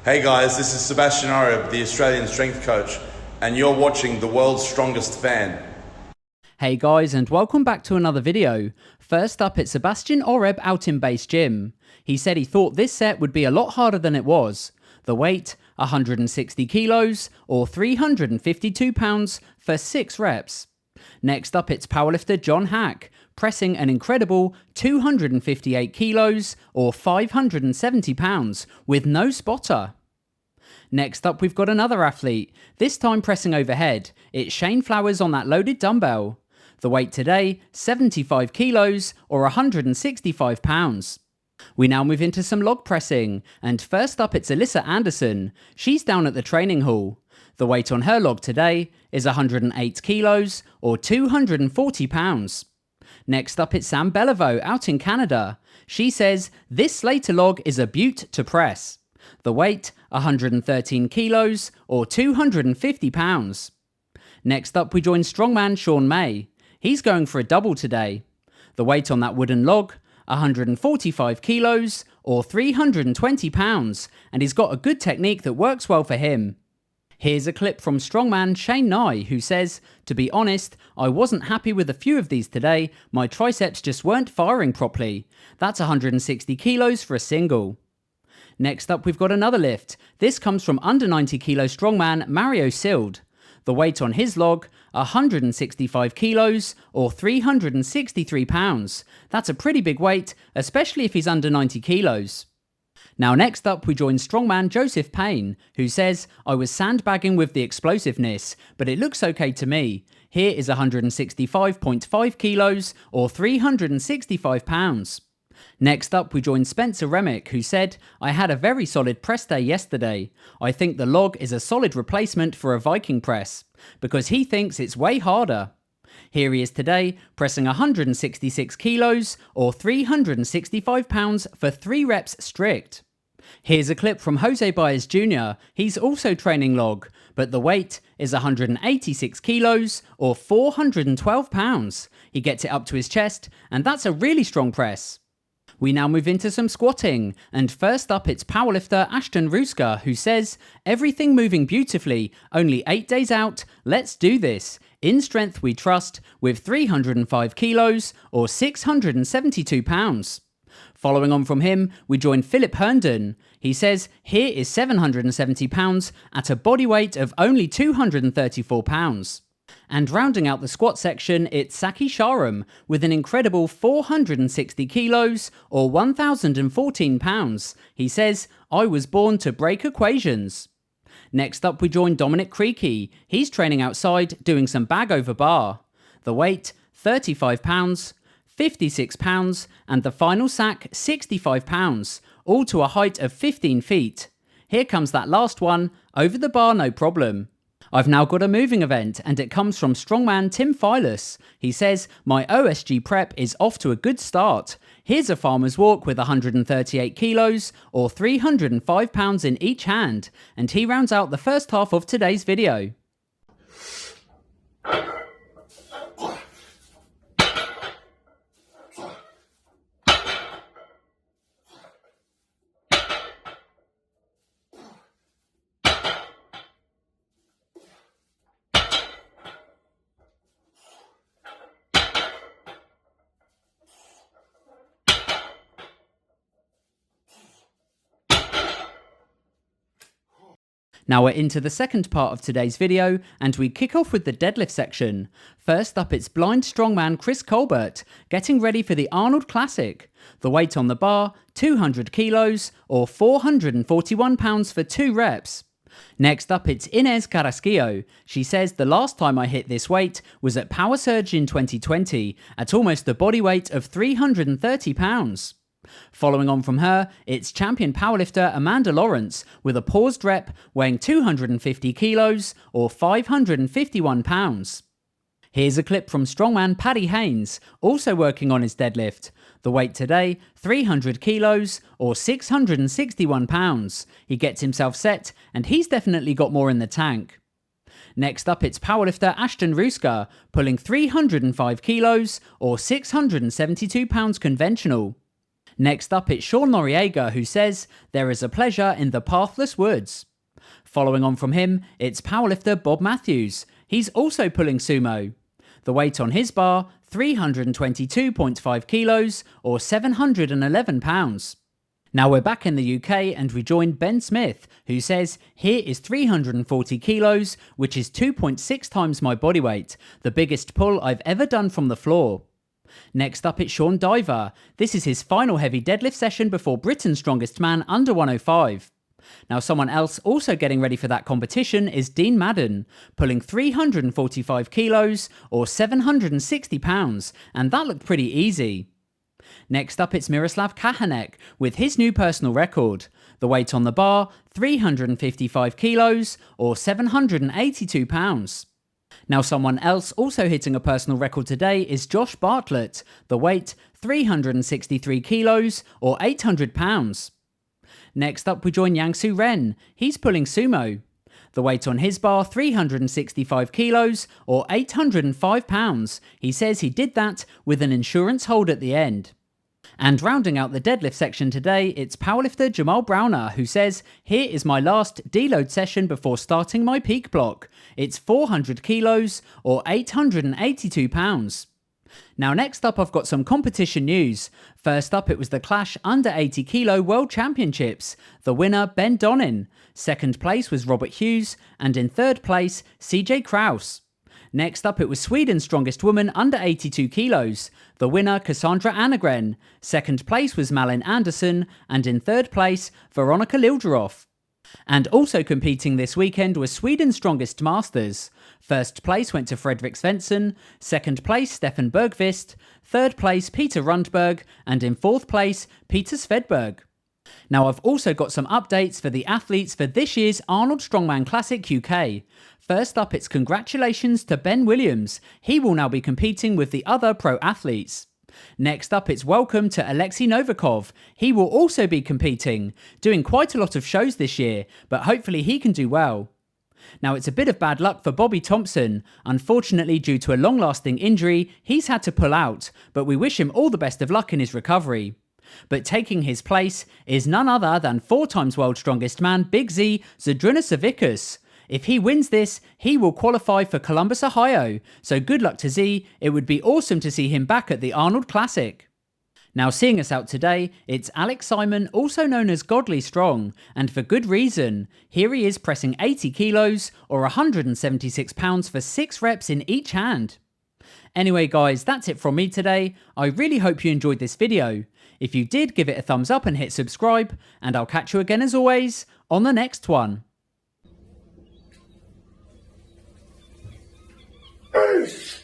Hey guys, this is Sebastian Oreb, the Australian strength coach, and you're watching The World's Strongest Fan. Hey guys, and welcome back to another video. First up, it's Sebastian Oreb out in base gym. He said he thought this set would be a lot harder than it was. The weight, 160 kilos or 352 pounds for 6 reps. Next up, it's powerlifter John Hack, pressing an incredible 258 kilos or 570 pounds with no spotter. Next up, we've got another athlete, this time pressing overhead. It's Shane Flowers on that loaded dumbbell. The weight today, 75 kilos or 165 pounds. We now move into some log pressing, and first up it's Alyssa Anderson. She's down at the training hall. The weight on her log today is 108 kilos or 240 pounds. Next up it's Sam Beliveau out in Canada. She says this Slater log is a beaut to press. The weight, 113 kilos or 250 pounds. Next up we join strongman Sean May. He's going for a double today. The weight on that wooden log, 145 kilos or 320 pounds, and he's got a good technique that works well for him. Here's a clip from strongman Shane Nye, who says, "To be honest, I wasn't happy with a few of these today. My triceps just weren't firing properly. That's 160 kilos for a single." Next up, we've got another lift. This comes from under 90 kilo strongman Mario Sild. The weight on his log, 165 kilos or 363 pounds. That's a pretty big weight, especially if he's under 90 kilos. Now next up we join strongman Joseph Payne, who says, "I was sandbagging with the explosiveness, but it looks okay to me. Here is 165.5 kilos or 365 pounds. Next up we join Spencer Remick, who said, "I had a very solid press day yesterday. I think the log is a solid replacement for a Viking press, because he thinks it's way harder." Here he is today, pressing 166 kilos or 365 pounds for 3 reps strict. Here's a clip from Jose Baez Jr. He's also training log, but the weight is 186 kilos or 412 pounds. He gets it up to his chest, and that's a really strong press. We now move into some squatting, and first up it's powerlifter Ashton Ruska, who says, "Everything moving beautifully, only 8 days out, let's do this. In strength we trust, with 305 kilos or 672 pounds. Following on from him, we join Philip Herndon. He says, "Here is 770 pounds at a body weight of only 234 pounds. And rounding out the squat section, it's Saki Sharam with an incredible 460 kilos or 1,014 pounds. He says, "I was born to break equations." Next up we join Dominic Creaky. He's training outside doing some bag over bar. The weight, 35 pounds, 56 pounds, and the final sack, 65 pounds, all to a height of 15 feet. Here comes that last one, over the bar no problem. I've now got a moving event, and it comes from strongman Tim Philus. He says, "My OSG prep is off to a good start. Here's a farmer's walk with 138 kilos or 305 pounds in each hand," and he rounds out the first half of today's video. Now we're into the second part of today's video, and we kick off with the deadlift section. First up it's blind strongman Chris Colbert, getting ready for the Arnold Classic. The weight on the bar, 200 kilos or 441 pounds for 2 reps. Next up it's Inez Carrasquillo. She says, "The last time I hit this weight was at Power Surge in 2020 at almost a body weight of 330 pounds. Following on from her, it's champion powerlifter Amanda Lawrence with a paused rep weighing 250 kilos or 551 pounds. Here's a clip from strongman Paddy Haynes, also working on his deadlift. The weight today, 300 kilos or 661 pounds. He gets himself set, and he's definitely got more in the tank. Next up it's powerlifter Ashton Ruska, pulling 305 kilos or 672 pounds conventional. Next up, it's Sean Noriega, who says, "There is a pleasure in the pathless woods." Following on from him, it's powerlifter Bob Matthews. He's also pulling sumo. The weight on his bar, 322.5 kilos or 711 pounds. Now we're back in the UK and we join Ben Smith, who says, "Here is 340 kilos, which is 2.6 times my body weight, the biggest pull I've ever done from the floor." Next up, it's Sean Diver. This is his final heavy deadlift session before Britain's strongest man under 105. Now someone else also getting ready for that competition is Dean Madden, pulling 345 kilos or 760 pounds, and that looked pretty easy. Next up, it's Miroslav Kahanek with his new personal record. The weight on the bar, 355 kilos or 782 pounds. Now someone else also hitting a personal record today is Josh Bartlett. The weight, 363 kilos or 800 pounds. Next up, we join Yangsu Ren. He's pulling sumo. The weight on his bar, 365 kilos or 805 pounds. He says he did that with an insurance hold at the end. And rounding out the deadlift section today, it's powerlifter Jamal Browner, who says, "Here is my last deload session before starting my peak block. It's 400 kilos or 882 pounds. Now next up, I've got some competition news. First up, it was the Clash under 80 kilo World Championships. The winner, Ben Donin. Second place was Robert Hughes, and in third place, CJ Kraus. Next up, it was Sweden's strongest woman under 82 kilos. The winner, Cassandra Annegren. Second place was Malin Andersson, and in third place, Veronica Liljeroff. And also competing this weekend was Sweden's strongest masters. First place went to Fredrik Svensson, second place Stefan Bergqvist, third place Peter Rundberg, and in fourth place Peter Svedberg. Now I've also got some updates for the athletes for this year's Arnold Strongman Classic UK. First up, it's congratulations to Ben Williams. He will now be competing with the other pro athletes. Next up, it's welcome to Alexei Novikov. He will also be competing, doing quite a lot of shows this year, but hopefully he can do well. Now it's a bit of bad luck for Bobby Thompson. Unfortunately, due to a long-lasting injury, he's had to pull out, but we wish him all the best of luck in his recovery. But taking his place is none other than 4 times world's strongest man Big Z, Zydrunas Savickas. If he wins this, he will qualify for Columbus, Ohio. So good luck to Z. It would be awesome to see him back at the Arnold Classic. Now seeing us out today, it's Alex Simon, also known as Godly Strong, and for good reason. Here he is pressing 80 kilos or 176 pounds for 6 reps in each hand. Anyway guys, that's it from me today. I really hope you enjoyed this video. If you did, give it a thumbs up and hit subscribe, and I'll catch you again as always on the next one. Peace.